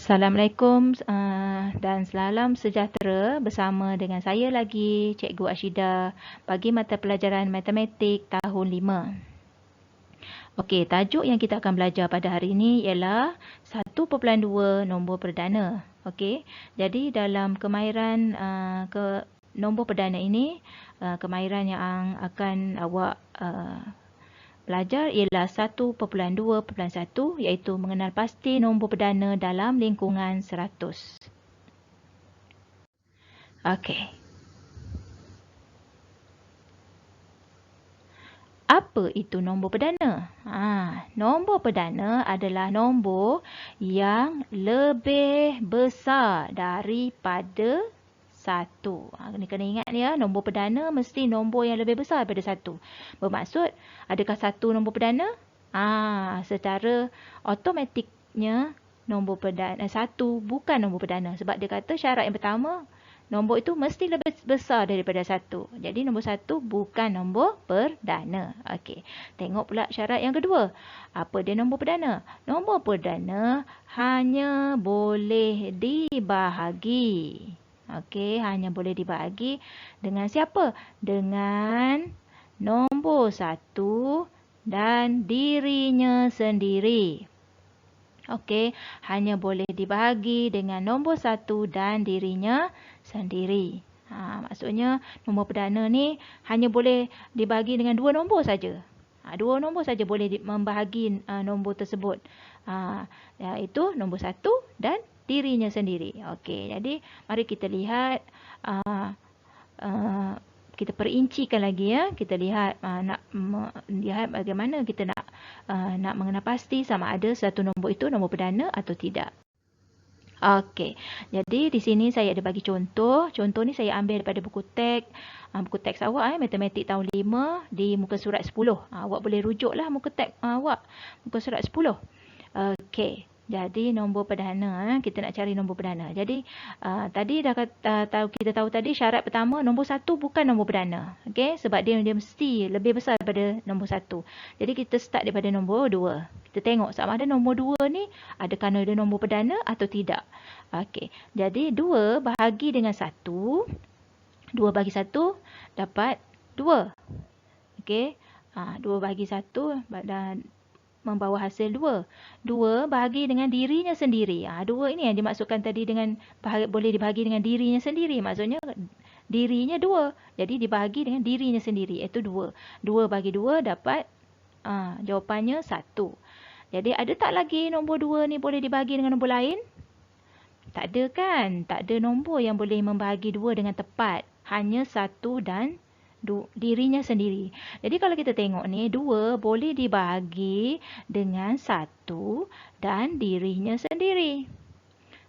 Assalamualaikum dan salam sejahtera bersama dengan saya lagi, Cikgu Ashidah, bagi mata pelajaran Matematik tahun 5. Okey, tajuk yang kita akan belajar pada hari ini ialah 1.2 nombor perdana. Okey, jadi dalam kemahiran nombor perdana ini, kemahiran yang akan awak belajar ialah 1.2.1 iaitu mengenal pasti nombor perdana dalam lingkungan 100. Okey. Apa itu nombor perdana? Nombor perdana adalah nombor yang lebih besar daripada 1. Ini kena ingat ya, nombor perdana mesti nombor yang lebih besar daripada 1. Bermaksud, adakah 1 nombor perdana? Secara automatiknya nombor perdana 1 bukan nombor perdana sebab dia kata syarat yang pertama nombor itu mesti lebih besar daripada 1. Jadi nombor 1 bukan nombor perdana. Okey. Tengok pula syarat yang kedua. Apa dia nombor perdana? Nombor perdana hanya boleh dibahagi. Okey, hanya boleh dibahagi dengan siapa? Dengan nombor 1 dan dirinya sendiri. Okey, hanya boleh dibahagi dengan nombor 1 dan dirinya sendiri. Maksudnya nombor perdana ni hanya boleh dibahagi dengan 2 nombor saja. 2 nombor saja boleh membahagi nombor tersebut. Iaitu nombor 1 dan dirinya sendiri. Okey, jadi mari kita lihat kita perincikan lagi ya. Kita lihat lihat bagaimana kita nak mengenal pasti sama ada satu nombor itu nombor perdana atau tidak. Okey. Jadi di sini saya ada bagi contoh. Contoh ni saya ambil daripada buku teks awak Matematik tahun 5 di muka surat 10. Awak boleh rujuklah muka teks awak muka surat 10. Okey. Jadi nombor perdana, kita nak cari nombor perdana. Jadi tadi dah kita tahu tadi syarat pertama nombor 1 bukan nombor perdana. Okey, sebab dia mesti lebih besar daripada nombor 1. Jadi kita start daripada nombor 2. Kita tengok sama ada nombor 2 ni adakah dia nombor perdana atau tidak. Okey. Jadi 2 bahagi dengan 1. 2 bagi 1 dapat 2. Okey. 2 bahagi 1 dan membawa hasil 2. 2 bahagi dengan dirinya sendiri. 2 ini yang dimaksudkan tadi dengan boleh dibahagi dengan dirinya sendiri. Maksudnya dirinya 2. Jadi dibahagi dengan dirinya sendiri iaitu 2. 2 bagi 2 dapat jawapannya 1. Jadi ada tak lagi nombor 2 ni boleh dibahagi dengan nombor lain? Tak ada kan? Tak ada nombor yang boleh membahagi 2 dengan tepat. Hanya 1 dan dirinya sendiri. Jadi kalau kita tengok ni 2 boleh dibahagi dengan 1 dan dirinya sendiri.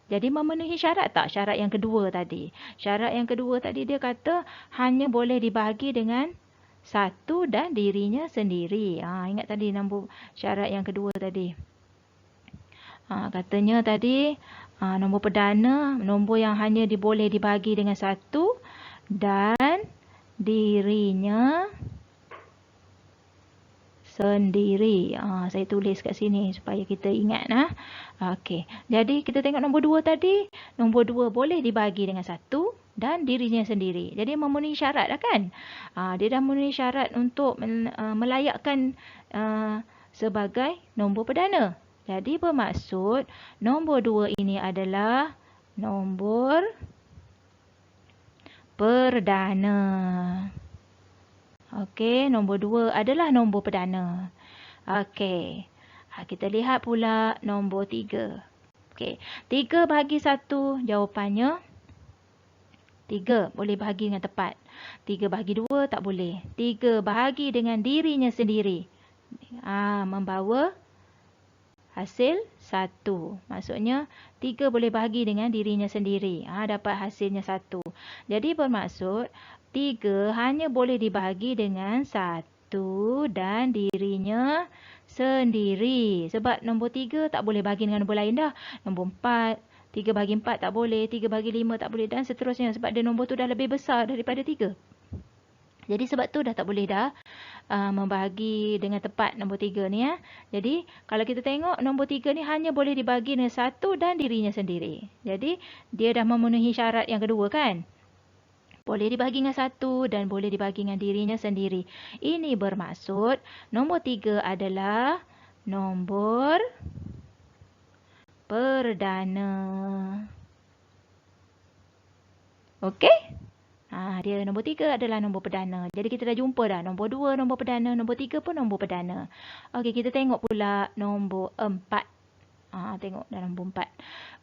Jadi memenuhi syarat tak syarat yang kedua tadi? Syarat yang kedua tadi dia kata hanya boleh dibahagi dengan 1 dan dirinya sendiri. Ingat tadi nombor syarat yang kedua tadi. Katanya tadi nombor perdana nombor yang hanya boleh dibahagi dengan 1 dan dirinya sendiri. Saya tulis kat sini supaya kita ingat. Okey. Jadi kita tengok nombor 2 tadi. Nombor 2 boleh dibahagi dengan 1 dan dirinya sendiri. Jadi memenuhi syarat dah kan? Dia dah memenuhi syarat untuk melayakkan sebagai nombor perdana. Jadi bermaksud nombor 2 ini adalah nombor perdana. Okey, nombor 2 adalah nombor perdana. Okey. Kita lihat pula nombor 3. Okey, 3 bahagi 1 jawapannya 3 boleh bahagi dengan tepat. 3 bahagi 2 tak boleh. 3 bahagi dengan dirinya sendiri. Membawa hasil 1. Maksudnya 3 boleh bahagi dengan dirinya sendiri. Dapat hasilnya 1. Jadi bermaksud 3 hanya boleh dibahagi dengan 1 dan dirinya sendiri. Sebab nombor 3 tak boleh bahagi dengan nombor lain dah. Nombor 4, 3 bahagi 4 tak boleh, 3 bahagi 5 tak boleh dan seterusnya. Sebab dia nombor tu dah lebih besar daripada 3. Jadi sebab tu dah tak boleh dah membahagi dengan tepat nombor 3 ni ya. Jadi kalau kita tengok nombor 3 ni hanya boleh dibagi dengan 1 dan dirinya sendiri. Jadi dia dah memenuhi syarat yang kedua kan. Boleh dibagi dengan 1 dan boleh dibagi dengan dirinya sendiri. Ini bermaksud nombor 3 adalah nombor perdana. Okey? Dia nombor 3 adalah nombor perdana. Jadi kita dah jumpa dah. Nombor 2 nombor perdana. Nombor 3 pun nombor perdana. Okey, kita tengok pula nombor 4. Tengok dah nombor 4.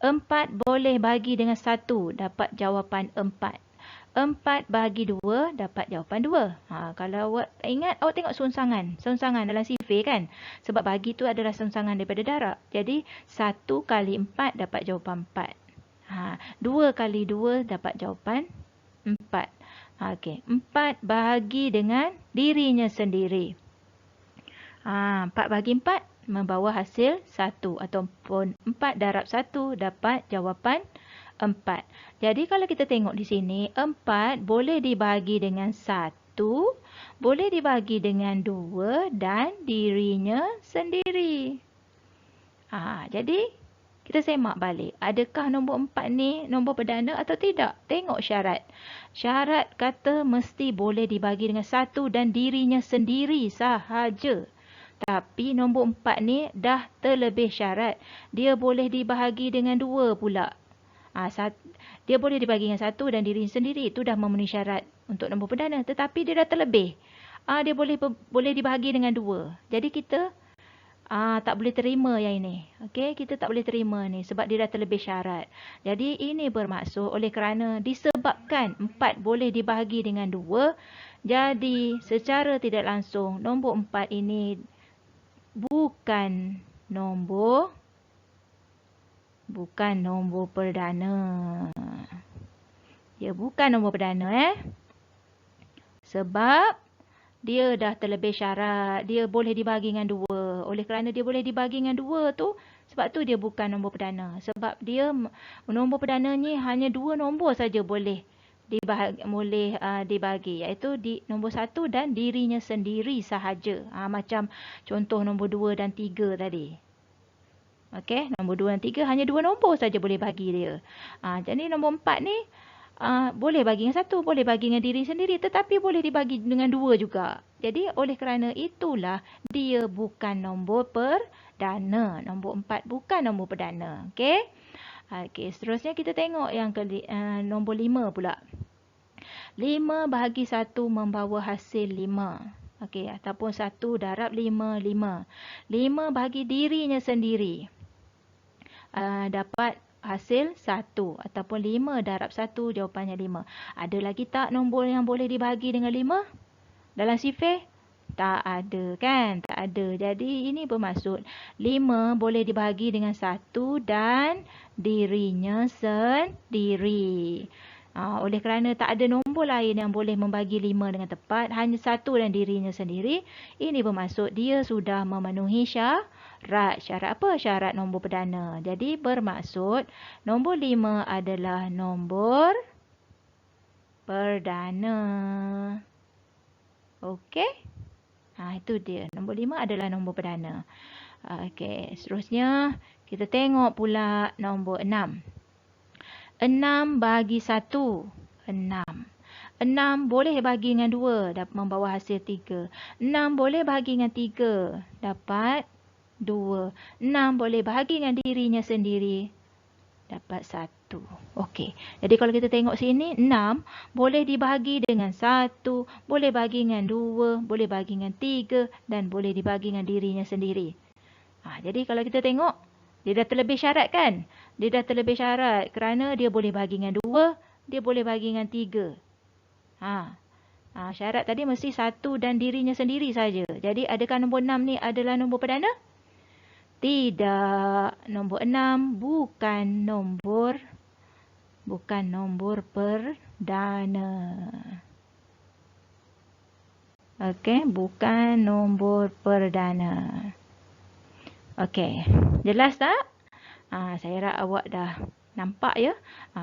4 boleh bagi dengan 1. Dapat jawapan 4. 4 bagi 2 dapat jawapan 2. Kalau awak ingat, awak tengok sungsangan. Sungsangan dalam sifir kan. Sebab bagi tu adalah sungsangan daripada darab. Jadi 1 kali 4 dapat jawapan 4. 2 kali 2 dapat jawapan 4. Okey, 4 bahagi dengan dirinya sendiri. 4 bahagi 4 membawa hasil 1 ataupun 4 darab 1 dapat jawapan 4. Jadi kalau kita tengok di sini, 4 boleh dibagi dengan 1, boleh dibagi dengan 2 dan dirinya sendiri. Jadi kita semak balik. Adakah nombor 4 ni nombor perdana atau tidak? Tengok syarat. Syarat kata mesti boleh dibagi dengan 1 dan dirinya sendiri sahaja. Tapi nombor 4 ni dah terlebih syarat. Dia boleh dibahagi dengan 2 pula. Dia boleh dibagi dengan 1 dan dirinya sendiri. Itu dah memenuhi syarat untuk nombor perdana. Tetapi dia dah terlebih. Dia boleh dibahagi dengan 2. Jadi kita tak boleh terima yang ini. Okey, kita tak boleh terima ni sebab dia dah terlebih syarat. Jadi ini bermaksud oleh kerana disebabkan 4 boleh dibahagi dengan 2, jadi secara tidak langsung nombor 4 ini bukan nombor perdana. Dia bukan nombor perdana sebab dia dah terlebih syarat. Dia boleh dibagi dengan 2. Oleh kerana dia boleh dibagi dengan 2 tu, sebab tu dia bukan nombor perdana. Sebab dia nombor perdana ni hanya 2 nombor saja boleh dibagi. Iaitu nombor 1 dan dirinya sendiri sahaja. Macam contoh nombor 2 dan 3 tadi. Okey, nombor 2 dan 3 hanya 2 nombor saja boleh bagi dia. Jadi nombor 4 ni boleh bagi dengan 1, boleh bagi dengan diri sendiri, tetapi boleh dibagi dengan 2 juga. Jadi oleh kerana itulah dia bukan nombor perdana. Nombor 4 bukan nombor perdana. Okey. Okey, seterusnya kita tengok yang nombor 5 pula. 5 bahagi 1 membawa hasil 5. Okey, ataupun 1 darab 5, 5. 5 bahagi dirinya sendiri. Dapat hasil 1 ataupun 5 darab 1 jawapannya 5. Ada lagi tak nombor yang boleh dibagi dengan 5 dalam sifir? Tak ada kan? Tak ada. Jadi ini bermaksud 5 boleh dibagi dengan 1 dan dirinya sendiri. Oleh kerana tak ada nombor lain yang boleh membagi 5 dengan tepat, hanya 1 dan dirinya sendiri, ini bermaksud dia sudah memenuhi syarat. Syarat apa? Syarat nombor perdana. Jadi bermaksud nombor 5 adalah nombor perdana. Okey? Itu dia. Nombor 5 adalah nombor perdana. Okey, seterusnya kita tengok pula nombor 6. 6 bahagi 1, 6. 6 boleh bagi dengan 2, dapat membawa hasil 3. 6 boleh bagi dengan 3, dapat 2. 6 boleh bagi dengan dirinya sendiri, dapat 1. Okey, jadi kalau kita tengok sini, 6 boleh dibagi dengan 1, boleh bagi dengan 2, boleh bagi dengan 3 dan boleh dibagi dengan dirinya sendiri. Jadi kalau kita tengok, dia dah terlebih syarat kan? Dia dah terlebih syarat kerana dia boleh bagi dengan 2, dia boleh bagi dengan 3. Syarat tadi mesti 1 dan dirinya sendiri saja. Jadi adakah nombor 6 ni adalah nombor perdana? Tidak. Nombor 6 bukan nombor perdana. Okey, bukan nombor perdana. Okey, jelas tak? Saya harap awak dah Nampak ya?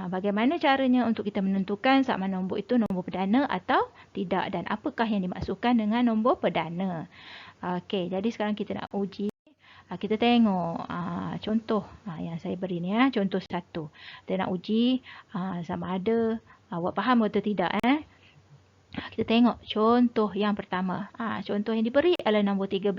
Bagaimana caranya untuk kita menentukan sama nombor itu nombor perdana atau tidak dan apakah yang dimaksudkan dengan nombor perdana. Okey, jadi sekarang kita nak uji. Kita tengok contoh yang saya beri ni ya, contoh 1. Kita nak uji sama ada awak faham atau tidak Kita tengok contoh yang pertama. Contoh yang diberi adalah nombor 13.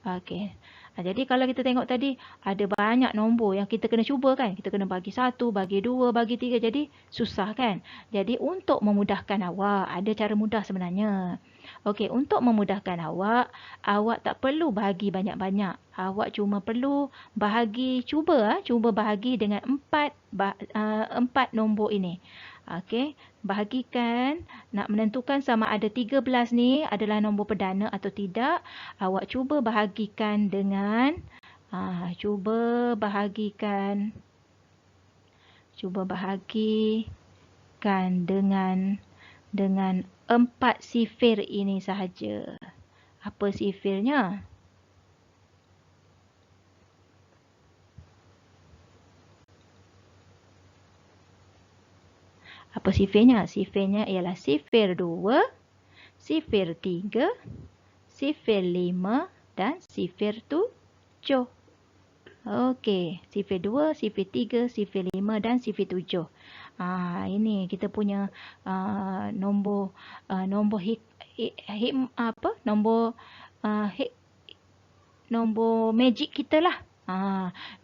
Okey. Jadi kalau kita tengok tadi ada banyak nombor yang kita kena cuba kan. Kita kena bagi 1, bagi 2, bagi 3. Jadi susah kan. Jadi untuk memudahkan awak, ada cara mudah sebenarnya. Okey, untuk memudahkan awak tak perlu bahagi banyak-banyak. Awak cuma perlu bahagi, cuba bahagi dengan 4 nombor ini. Okey, bahagikan, nak menentukan sama ada 13 ni adalah nombor perdana atau tidak. Awak cuba bahagikan dengan cuba bahagikan dengan 4 sifir ini sahaja. Apa sifirnya? Apa sifirnya? Sifirnya ialah sifir 2, sifir 3, sifir 5 dan sifir 7. Okey, sifir 2, sifir 3, sifir 5 dan sifir 7. Ini kita punya nombor magic kita lah.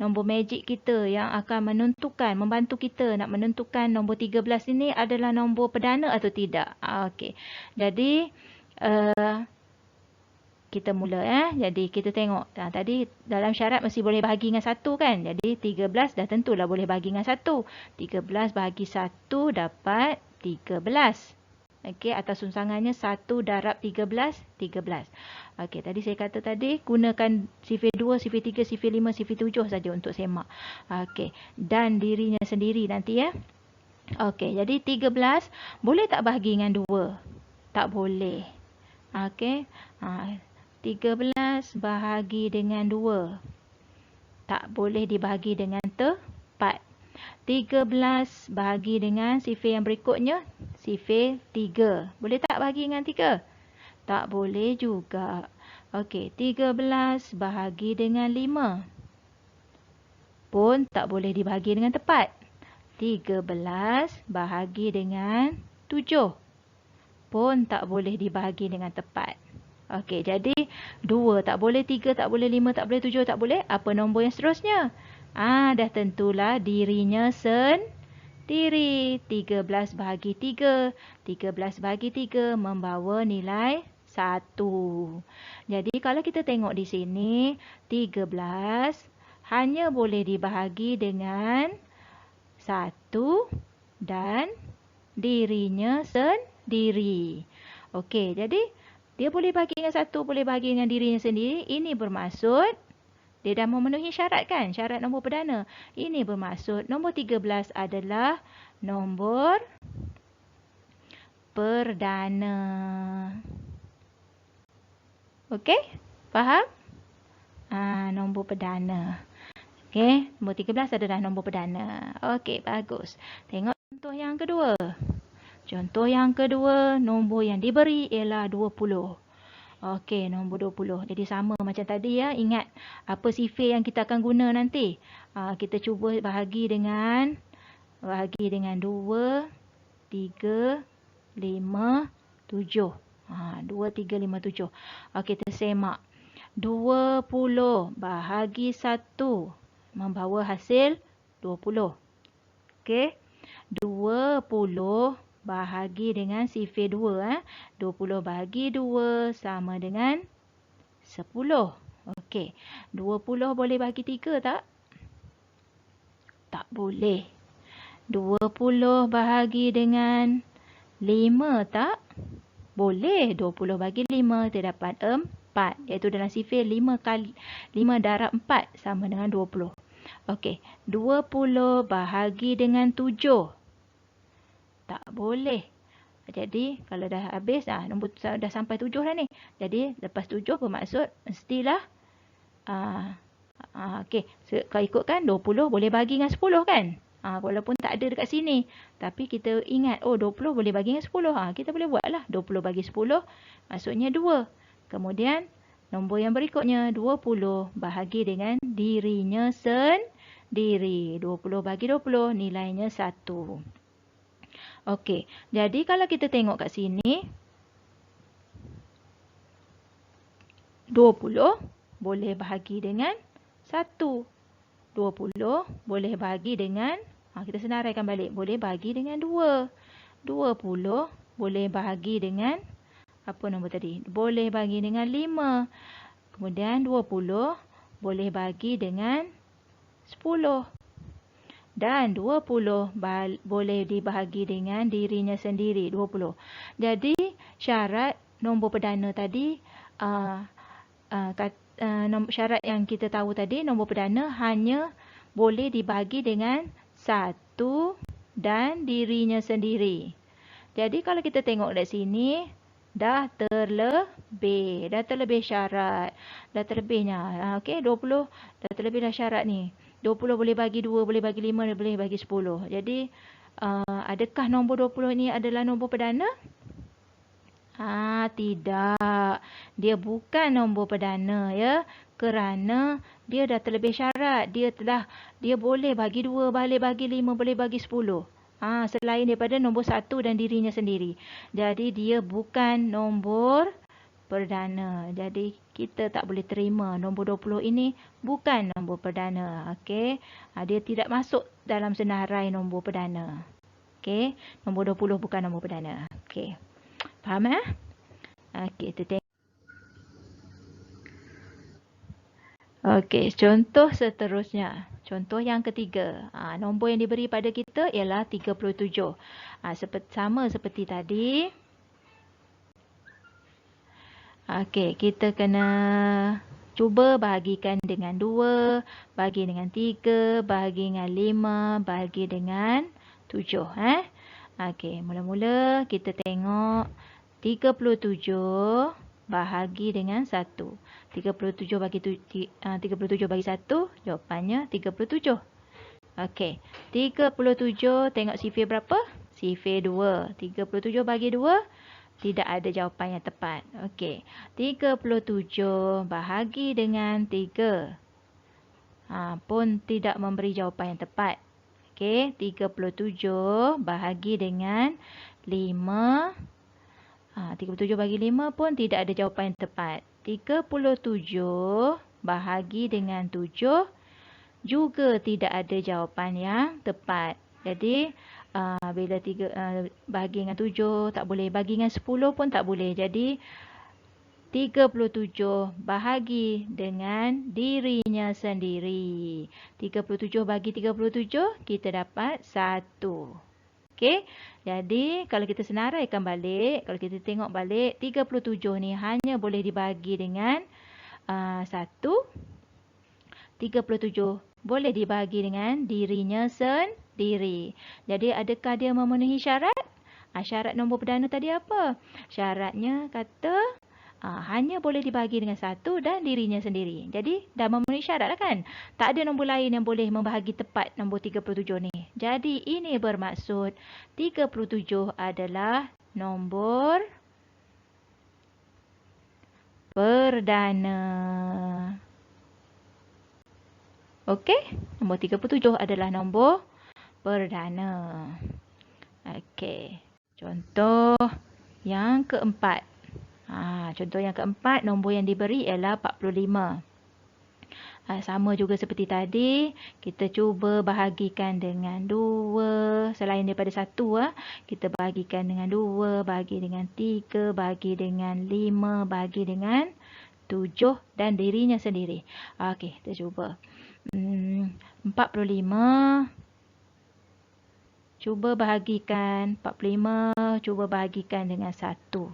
Nombor magic kita yang akan membantu kita nak menentukan nombor 13 ini adalah nombor perdana atau tidak. Okey. Jadi kita mula Jadi kita tengok tadi dalam syarat mesti boleh bahagi dengan 1 kan. Jadi 13 dah tentulah boleh bahagi dengan 1. 13 bahagi 1 dapat 13. Okey, atas sumsangannya 1 darab 13, 13. Okey, tadi saya kata tadi gunakan sifir 2, sifir 3, sifir 5, sifir 7 saja untuk semak. Okey, dan dirinya sendiri nanti Okey, jadi 13 boleh tak bahagi dengan 2? Tak boleh. Okey. 13 bahagi dengan 2. Tak boleh dibahagi dengan tepat. 13 bahagi dengan sifir yang berikutnya, sifir 3. Boleh tak bahagi dengan 3? Tak boleh juga. Okey, 13 bahagi dengan 5. Pun tak boleh dibahagi dengan tepat. 13 bahagi dengan 7. Pun tak boleh dibahagi dengan tepat. Okey, jadi 2 tak boleh, 3 tak boleh, 5 tak boleh, 7 tak boleh. Apa nombor yang seterusnya? Dah tentulah dirinya sendiri. 13 bahagi 3. 13 bahagi 3 membawa nilai 1. Jadi kalau kita tengok di sini, 13 hanya boleh dibahagi dengan 1 dan dirinya sendiri. Okey, jadi dia boleh bahagi dengan 1, boleh bahagi dengan dirinya sendiri. Ini bermaksud dia dah memenuhi syarat kan? Syarat nombor perdana. Ini bermaksud nombor 13 adalah nombor perdana. Okey? Faham? Nombor perdana. Okey, nombor 13 adalah nombor perdana. Okey, bagus. Tengok contoh yang kedua. Contoh yang kedua, nombor yang diberi ialah 20. Okey, nombor 20. Jadi sama macam tadi Ingat apa sifir yang kita akan guna nanti. Kita cuba bahagi dengan 2, 3, 5, 7. 2, 3, 5, 7. Okey, kita semak. 20 bahagi 1 membawa hasil 20. Okey. 20 bahagi dengan sifir 2. 20 bahagi 2 sama dengan 10. Okey. 20 boleh bahagi 3 tak? Tak boleh. 20 bahagi dengan 5 tak? Boleh. 20 bagi 5 terdapat 4. Iaitu dalam sifir 5 darab 4 sama dengan 20. Okey. 20 bahagi dengan 7. Tak boleh. Jadi kalau dah habis nombor dah sampai 7 dah ni. Jadi lepas 7 bermaksud mestilah okey, kalau ikutkan 20 boleh bahagi dengan 10 kan? Walaupun tak ada dekat sini. Tapi kita ingat, 20 boleh bagi dengan 10. Kita boleh buat lah. 20 bagi 10, maksudnya 2. Kemudian, nombor yang berikutnya, 20 bahagi dengan dirinya sendiri. 20 bagi 20, nilainya 1. Okey, jadi kalau kita tengok kat sini, 20 boleh bahagi dengan 1. 20 boleh bahagi dengan, kita senaraikan balik, boleh bahagi dengan 2. 20 boleh bahagi dengan, apa nombor tadi? Boleh bagi dengan 5. Kemudian 20 boleh bagi dengan 10. Dan 20 boleh dibahagi dengan dirinya sendiri, 20. Jadi syarat nombor perdana tadi, syarat yang kita tahu tadi, nombor perdana hanya boleh dibahagi dengan 1 dan dirinya sendiri. Jadi kalau kita tengok dari sini, dah terlebih syarat. Dah terlebihnya. Okey, 20 dah terlebih dah syarat ni. 20 boleh bagi 2, boleh bagi 5, boleh bagi 10. Jadi, adakah nombor 20 ni adalah nombor perdana? Tidak. Dia bukan nombor perdana ya. Kerana dia dah terlebih syarat. Dia boleh bagi 2, boleh bagi 5, boleh bagi 10. Selain daripada nombor 1 dan dirinya sendiri. Jadi dia bukan nombor perdana. Jadi kita tak boleh terima nombor 20 ini bukan nombor perdana. Okey. Dia tidak masuk dalam senarai nombor perdana. Okey. Nombor 20 bukan nombor perdana. Okey. Faham Okey, kita tengok. Okey, contoh seterusnya. Contoh yang ketiga. Nombor yang diberi pada kita ialah 37. Sama seperti tadi. Okey, kita kena cuba bahagikan dengan 2, bagi dengan 3, bagi dengan 5, bagi dengan 7. Okey, mula-mula kita tengok 37 bahagi dengan 1. 37 bagi 1, jawapannya 37. Okey, 37 tengok sifir berapa? Sifir 2. 37 bagi 2, tidak ada jawapan yang tepat. Okey, 37 bahagi dengan 3. Pun tidak memberi jawapan yang tepat. Okey, 37 bahagi dengan 5. 37 bagi 5 pun tidak ada jawapan yang tepat. 37 bahagi dengan 7 juga tidak ada jawapan yang tepat. Jadi, bila 3 bahagi dengan 7 tak boleh, bagi dengan 10 pun tak boleh. Jadi 37 bahagi dengan dirinya sendiri. 37 bagi 37 kita dapat 1. Okey. Jadi kalau kita senaraikan balik, kalau kita tengok balik, 37 ni hanya boleh dibagi dengan 1. 37 boleh dibagi dengan dirinya sendiri. Jadi adakah dia memenuhi syarat? Syarat nombor perdana tadi apa? Syaratnya kata hanya boleh dibagi dengan 1 dan dirinya sendiri. Jadi dah memenuhi syarat lah kan? Tak ada nombor lain yang boleh membahagi tepat nombor 37 ni. Jadi ini bermaksud 37 adalah nombor perdana. Okey, nombor 37 adalah nombor perdana. Okey, contoh yang keempat. Contoh yang keempat, nombor yang diberi ialah 45. Sama juga seperti tadi, kita cuba bahagikan dengan 2. Selain daripada 1, kita bahagikan dengan 2, bagi dengan 3, bagi dengan 5, bagi dengan 7 dan dirinya sendiri. Okey, kita cuba. 45. Cuba bahagikan 45, cuba bahagikan dengan 1.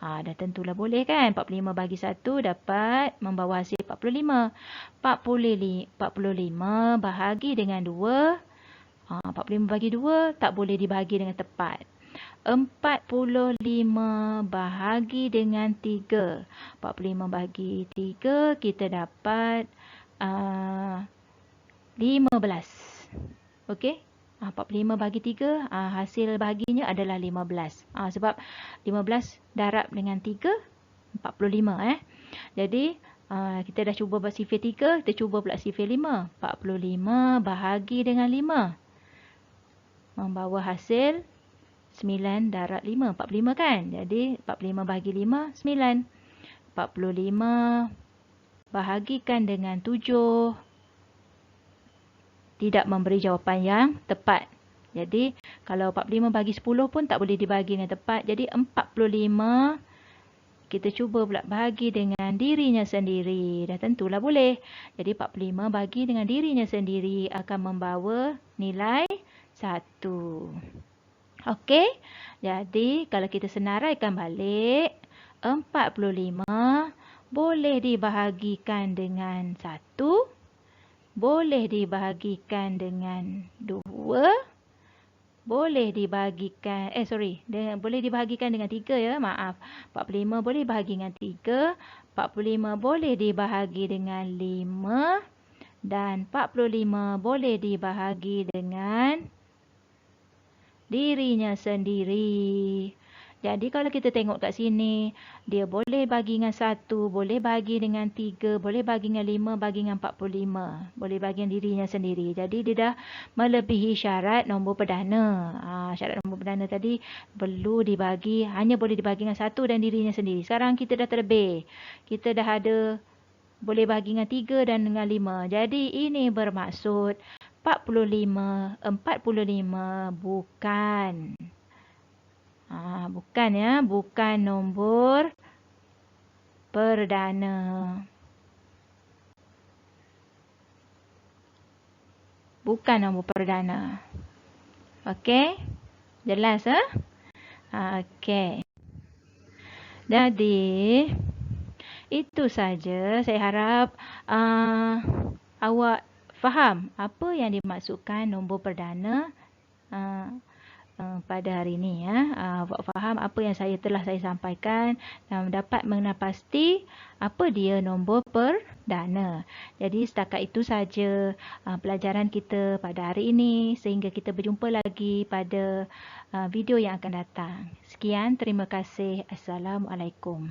Dah tentulah boleh kan? 45 bagi 1 dapat membawa hasil 45. 45 bahagi dengan 2. 45 bagi 2 tak boleh dibahagi dengan tepat. 45 bahagi dengan 3. 45 bagi 3 kita dapat 15. Okey? 45 bagi 3, hasil bahaginya adalah 15. Sebab 15 darab dengan 3, 45. Jadi, kita dah cuba buat sifir 3, kita cuba pula sifir 5. 45 bahagi dengan 5. Membawa hasil 9 darab 5, 45 kan? Jadi, 45 bahagi 5, 9. 45 bahagikan dengan 7. Tidak memberi jawapan yang tepat. Jadi, kalau 45 bagi 10 pun tak boleh dibagi dengan tepat. Jadi, 45 kita cuba pula bahagi dengan dirinya sendiri. Dah tentulah boleh. Jadi, 45 bagi dengan dirinya sendiri akan membawa nilai 1. Okey. Jadi, kalau kita senaraikan balik, 45 boleh dibahagikan dengan 1. Boleh dibahagikan dengan 2. Boleh dibahagikan, boleh dibahagikan dengan 3 ya, maaf. 45 boleh dibahagi dengan 3. 45 boleh dibahagi dengan 5. Dan 45 boleh dibahagi dengan dirinya sendiri. Jadi kalau kita tengok kat sini, dia boleh bagi dengan 1, boleh bagi dengan 3, boleh bagi dengan 5, bagi dengan 45. Boleh bagi dengan dirinya sendiri. Jadi dia dah melebihi syarat nombor perdana. Syarat nombor perdana tadi perlu dibagi, hanya boleh dibagi dengan 1 dan dirinya sendiri. Sekarang kita dah terlebih. Kita dah ada boleh bagi dengan 3 dan dengan 5. Jadi ini bermaksud 45 bukan. Bukan ya, bukan nombor perdana. Bukan nombor perdana. Okey? Jelas okey. Jadi itu saja. Saya harap awak faham apa yang dimaksudkan nombor perdana pada hari ini ya. Awak faham apa yang telah saya sampaikan dan dapat mengenal pasti apa dia nombor perdana. Jadi setakat itu saja pelajaran kita pada hari ini, sehingga kita berjumpa lagi pada video yang akan datang. Sekian, terima kasih. Assalamualaikum.